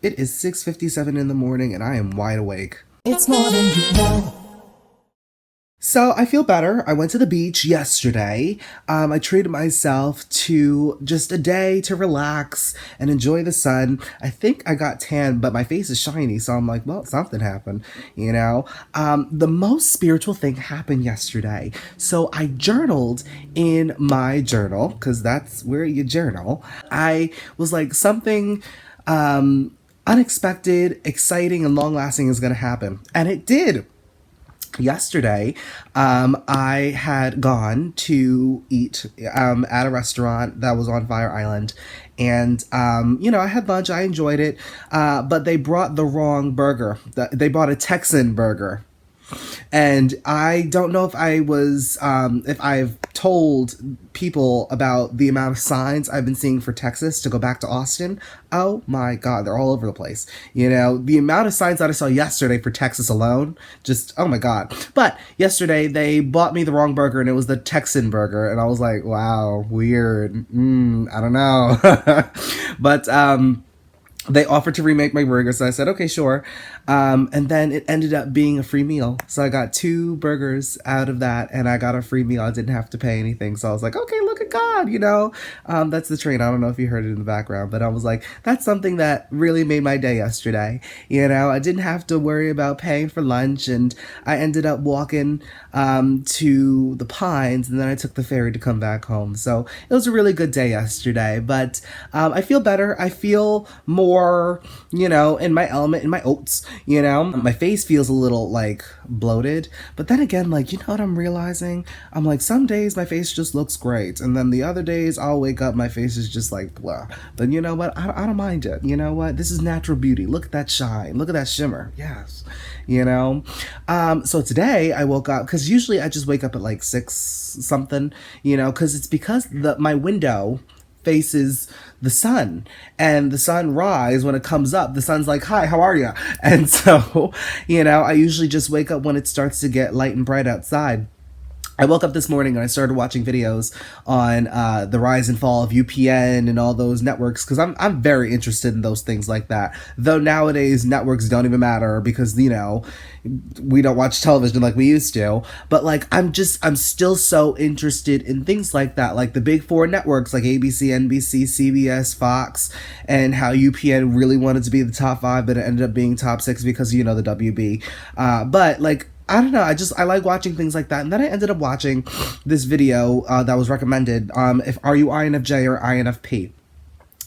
It is 6:57 in the morning and I am wide awake. It's more than you know. So I feel better. I went to the beach yesterday. I treated myself to just a day to relax and enjoy the sun. I think I got tan, but my face is shiny, so I'm like, well, something happened, you know? The most spiritual thing happened yesterday. So I journaled in my journal, because that's where you journal. I was like, something unexpected, exciting, and long lasting is going to happen. And it did. Yesterday, I had gone to eat at a restaurant that was on Fire Island. And, I had lunch. I enjoyed it. But they brought the wrong burger. They brought a Texan burger. And I don't know if I've told people about the amount of signs I've been seeing for Texas to go back to Austin. Oh my God, they're all over the place. The amount of signs that I saw yesterday for Texas alone, just, oh my God. But yesterday they bought me the wrong burger and it was the Texan burger. And I was like, wow, weird. I don't know. But, they offered to remake my burger, so I said, okay, sure. And then it ended up being a free meal. So I got 2 burgers out of that, and I got a free meal. I didn't have to pay anything. So I was like, okay, look at God, That's the train. I don't know if you heard it in the background, but I was like, that's something that really made my day yesterday. I didn't have to worry about paying for lunch, and I ended up walking to the Pines, and then I took the ferry to come back home. So it was a really good day yesterday, but I feel better. I feel more, in my element, in my oats, My face feels a little, bloated. But then again, what I'm realizing? I'm like, some days my face just looks great. And then the other days I'll wake up, my face is just like, blah. But you know what? I don't mind it. You know what? This is natural beauty. Look at that shine. Look at that shimmer. Yes. So today I woke up, because usually I just wake up at 6 something, because it's because my window faces the sun, and the sunrise, when it comes up, the sun's like, hi, how are you? And so, I usually just wake up when it starts to get light and bright outside. I woke up this morning and I started watching videos on the rise and fall of UPN and all those networks, because I'm very interested in those things like that. Though nowadays networks don't even matter because, we don't watch television like we used to. But I'm still so interested in things like that, like the big 4 networks like ABC, NBC, CBS, Fox, and how UPN really wanted to be the top 5, but it ended up being top 6 because, the WB. But I don't know. I like watching things like that. And then I ended up watching this video that was recommended. Are you INFJ or INFP?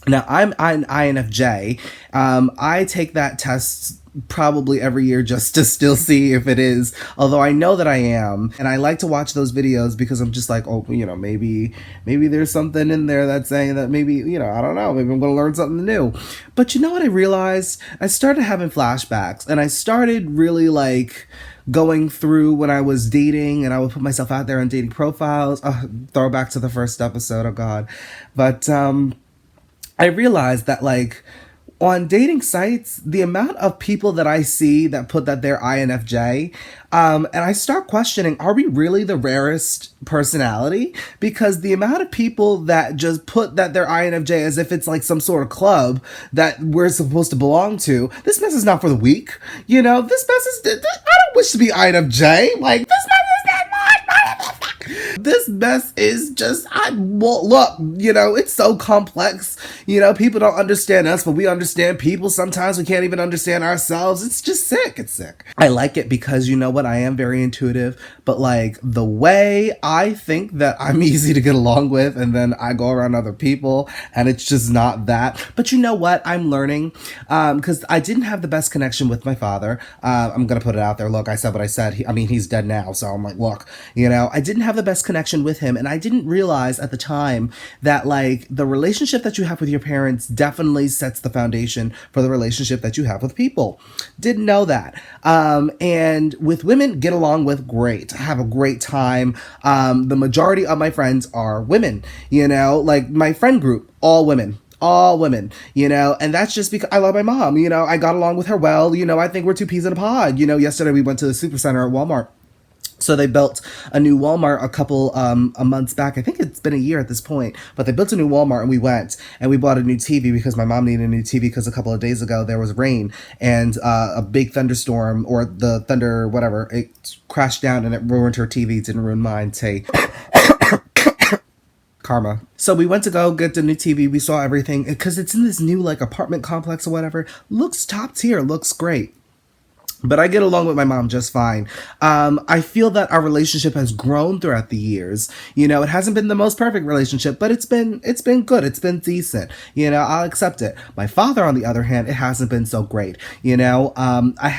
Now, I'm an INFJ. I take that test probably every year just to still see if it is, although I know that I am. And I like to watch those videos because I'm just like, oh, maybe there's something in there that's saying that maybe, I don't know, maybe I'm going to learn something new. But you know what I realized? I started having flashbacks, and I started really going through when I was dating, and I would put myself out there on dating profiles. Throw back to the first episode, oh God. But I realized that on dating sites, the amount of people that I see that put that they're INFJ, and I start questioning, are we really the rarest personality? Because the amount of people that just put that they're INFJ as if it's some sort of club that we're supposed to belong to, this mess is not for the weak. This mess is, I don't wish to be INFJ. This mess is not mine. This mess is just, look, it's so complex. People don't understand us, but we understand people. Sometimes we can't even understand ourselves. It's just sick. It's sick. I like it because, what? I am very intuitive, but the way I think that I'm easy to get along with, and then I go around other people and it's just not that. But you know what? I'm learning, because I didn't have the best connection with my father. I'm going to put it out there. Look, I said what I said. He's dead now. So I'm like, look, I didn't have the best connection with him. And I didn't realize at the time that the relationship that you have with your parents definitely sets the foundation for the relationship that you have with people. Didn't know that. And with women, get along with great. Have a great time. The majority of my friends are women, my friend group, all women. And that's just because I love my mom. I got along with her well. I think we're 2 peas in a pod. Yesterday we went to the Supercenter at Walmart. So they built a new Walmart a couple a months back. I think it's been a year at this point, but they built a new Walmart and we went and we bought a new TV because my mom needed a new TV because a couple of days ago there was rain and a big thunderstorm or the thunder whatever it crashed down and it ruined her TV. Didn't ruin mine. Say karma. So we went to go get the new TV. We saw everything because it's in this new like apartment complex or whatever. Looks top tier. Looks great. But I get along with my mom just fine. I feel that our relationship has grown throughout the years. You know, it hasn't been the most perfect relationship, but it's been good. It's been decent. You know, I'll accept it. My father, on the other hand, it hasn't been so great. You know, I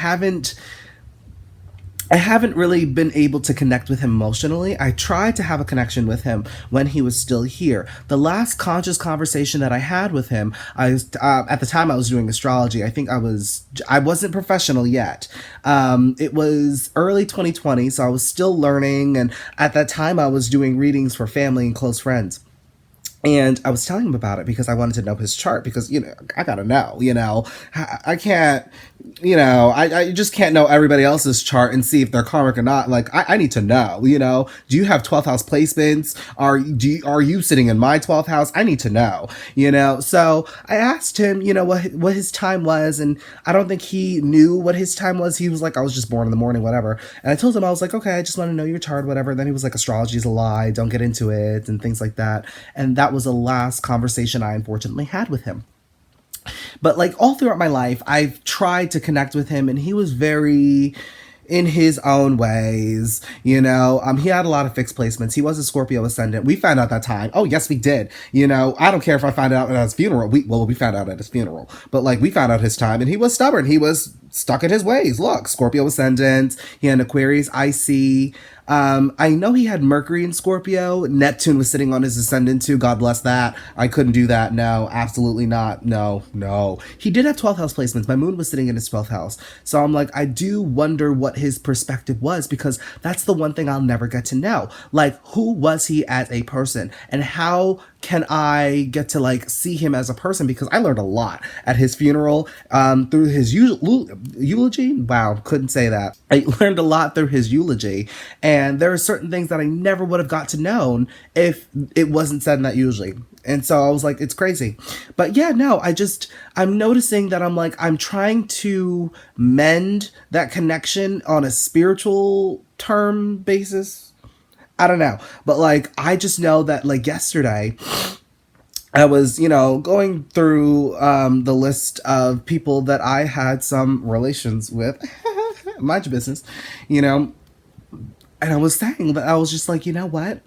haven't really been able to connect with him emotionally. I tried to have a connection with him when he was still here. The last conscious conversation that I had with him, I was at the time I was doing astrology. I wasn't professional yet. It was early 2020, so I was still learning, and at that time I was doing readings for family and close friends. And I was telling him about it because I wanted to know his chart because, you know, I gotta know, you know, I can't, you know, I just can't know everybody else's chart and see if they're karmic or not. Like, I need to know, you know, do you have 12th house placements? Are you sitting in my 12th house? I need to know, you know? So I asked him, you know, what his time was. And I don't think he knew what his time was. He was like, I was just born in the morning, whatever. And I told him, I was like, okay, I just want to know your chart, whatever. And then he was like, astrology is a lie. Don't get into it and things like that. And that was the last conversation I unfortunately had with him. But like all throughout my life, I've tried to connect with him and he was very in his own ways, you know. He had a lot of fixed placements. He was a Scorpio ascendant. We found out that time. Oh, yes, we did. You know, I don't care if I found out at his funeral. We found out at his funeral, but like we found out his time and he was stubborn. He was stuck in his ways. Look, Scorpio ascendant. He had Aquarius IC. I know he had Mercury in Scorpio. Neptune was sitting on his ascendant too. God bless that. I couldn't do that. No, absolutely not. No. He did have 12th house placements. My moon was sitting in his 12th house. So I'm like, I do wonder what his perspective was because that's the one thing I'll never get to know. Like, who was he as a person and how can I get to like see him as a person? Because I learned a lot at his funeral, through his eulogy. Wow, couldn't say that. I learned a lot through his eulogy, and there are certain things that I never would have got to know if it wasn't said in that eulogy. And so I was like, it's crazy. But yeah, no, I'm noticing that I'm trying to mend that connection on a spiritual term basis. I don't know. But like, I just know that like yesterday, I was, you know, going through the list of people that I had some relations with. Mind your business, you know. And I was saying that I was just like, you know what?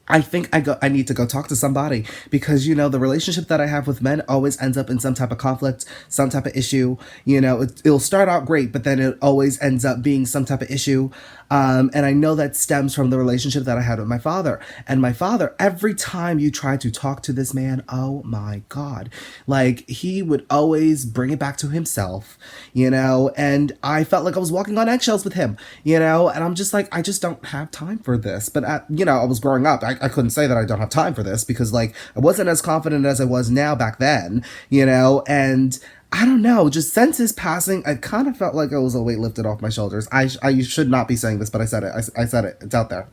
I think I need to go talk to somebody because, you know, the relationship that I have with men always ends up in some type of conflict, some type of issue. You know, it'll start out great, but then it always ends up being some type of issue. And I know that stems from the relationship that I had with my father. And my father, every time you try to talk to this man, oh my God, like he would always bring it back to himself, you know, and I felt like I was walking on eggshells with him, you know, and I'm just like, I just don't have time for this. But, you know, I was growing up. I couldn't say that I don't have time for this because like I wasn't as confident as I was now back then, you know, and I don't know, just since his passing, I kind of felt like it was a weight lifted off my shoulders. I should not be saying this, but I said it. I said it. It's out there.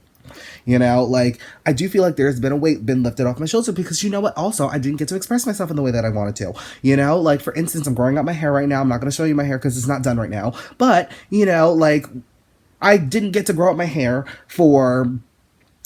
You know, like, I do feel like there's been a weight been lifted off my shoulders because you know what? Also, I didn't get to express myself in the way that I wanted to. You know, like, for instance, I'm growing out my hair right now. I'm not going to show you my hair because it's not done right now. But, you know, like, I didn't get to grow out my hair for,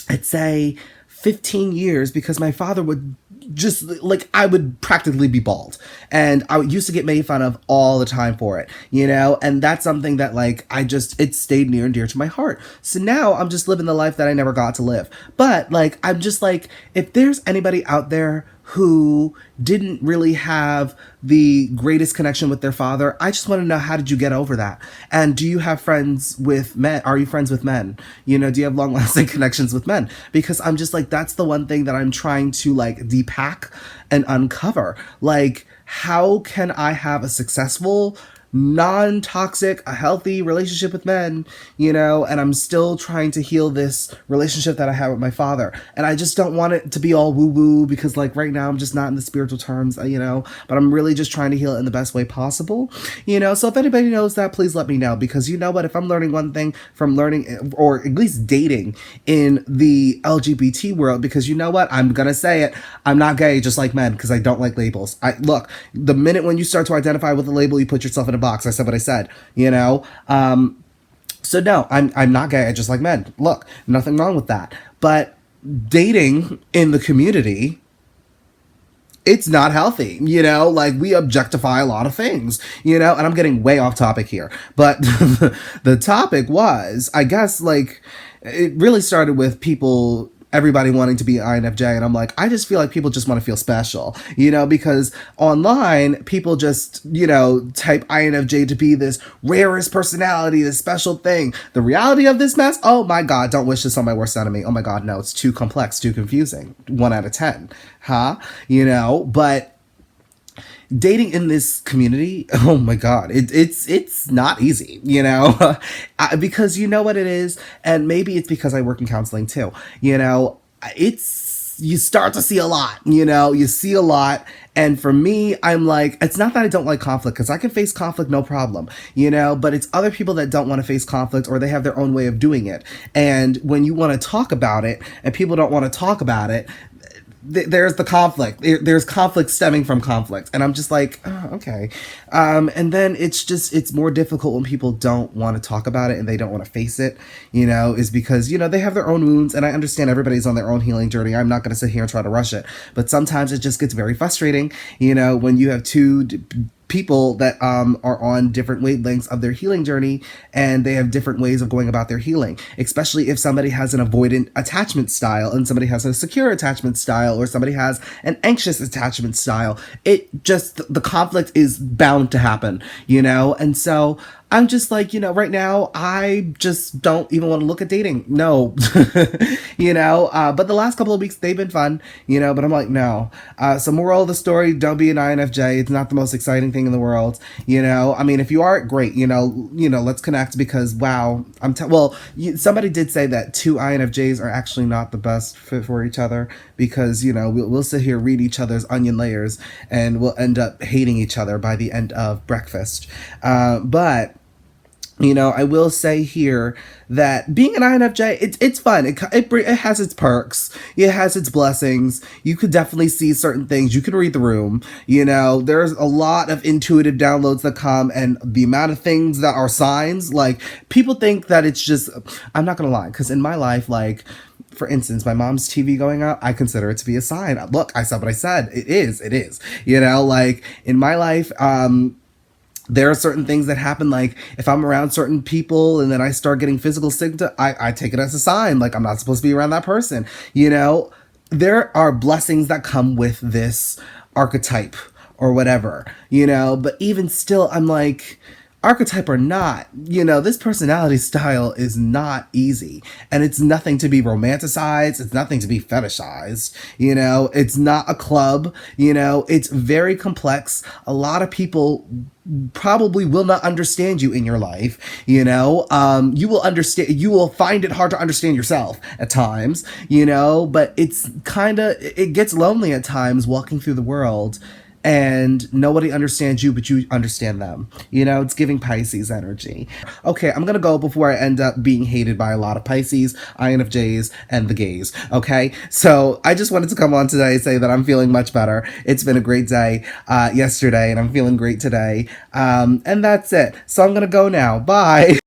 I'd say, 15 years because my father would just like I would practically be bald and I used to get made fun of all the time for it, you know, and that's something that like it stayed near and dear to my heart. So now I'm just living the life that I never got to live. But like I'm just like, if there's anybody out there who didn't really have the greatest connection with their father, I just want to know, how did you get over that? And do you have friends with men? Are you friends with men? You know, do you have long lasting connections with men? Because I'm just like, that's the one thing that I'm trying to like depack and uncover. Like, how can I have a successful non-toxic, a healthy relationship with men, and I'm still trying to heal this relationship that I have with my father. And I just don't want it to be all woo-woo because like right now I'm just not in the spiritual terms, but I'm really just trying to heal it in the best way possible, So if anybody knows that, please let me know, because you know what, if I'm learning one thing from learning or at least dating in the LGBT world, because you know what, I'm gonna say it, I'm not gay just like men because I don't like labels. I look, the minute when you start to identify with a label, you put yourself in a box. I said what I said, so no, I'm not gay. I just like men. Look, nothing wrong with that. But dating in the community, it's not healthy, like we objectify a lot of things, and I'm getting way off topic here. But the topic was, I guess, like, it really started with everybody wanting to be INFJ, and I'm like, I just feel like people just want to feel special, because online people just, type INFJ to be this rarest personality, this special thing. The reality of this mess, oh my god, don't wish this on my worst enemy. Oh my god, no, it's too complex, too confusing. 1 out of 10, huh? But dating in this community, oh my god, it's not easy, because you know what it is, and maybe it's because I work in counseling too, you start to see a lot, you see a lot. And for me, I'm like, it's not that I don't like conflict, because I can face conflict no problem, but it's other people that don't want to face conflict, or they have their own way of doing it. And when you want to talk about it and people don't want to talk about it, there's the conflict. There's conflict stemming from conflict. And I'm just like, oh, okay. And then it's more difficult when people don't want to talk about it and they don't want to face it, is because, they have their own wounds. And I understand everybody's on their own healing journey. I'm not going to sit here and try to rush it. But sometimes it just gets very frustrating, when you have two people that are on different wavelengths of their healing journey, and they have different ways of going about their healing, especially if somebody has an avoidant attachment style and somebody has a secure attachment style, or somebody has an anxious attachment style. The conflict is bound to happen, and so I'm just like, right now, I just don't even want to look at dating. No, but the last couple of weeks, they've been fun, but I'm like, no. So moral of the story, don't be an INFJ. It's not the most exciting thing in the world. I mean, if you are, great, let's connect, because wow, somebody did say that 2 INFJs are actually not the best fit for each other, because, we'll sit here, read each other's onion layers, and we'll end up hating each other by the end of breakfast. But I will say here that being an INFJ, it's fun. It has its perks. It has its blessings. You could definitely see certain things. You can read the room. There's a lot of intuitive downloads that come, and the amount of things that are signs, like, people think that it's just, I'm not going to lie, because in my life, like, for instance, my mom's TV going out, I consider it to be a sign. Look, I said what I said. It is. Like, in my life, there are certain things that happen, like if I'm around certain people and then I start getting physical symptoms, I take it as a sign, like I'm not supposed to be around that person. There are blessings that come with this archetype or whatever, but even still, I'm like, archetype or not, this personality style is not easy, and it's nothing to be romanticized. It's nothing to be fetishized. It's not a club. It's very complex. A lot of people probably will not understand you in your life. You will find it hard to understand yourself at times, but it gets lonely at times walking through the world, and nobody understands you, but you understand them. It's giving Pisces energy. Okay, I'm gonna go before I end up being hated by a lot of Pisces, INFJs, and the gays. Okay, so I just wanted to come on today and say that I'm feeling much better. It's been a great day yesterday, and I'm feeling great today. And that's it. So I'm gonna go now. Bye.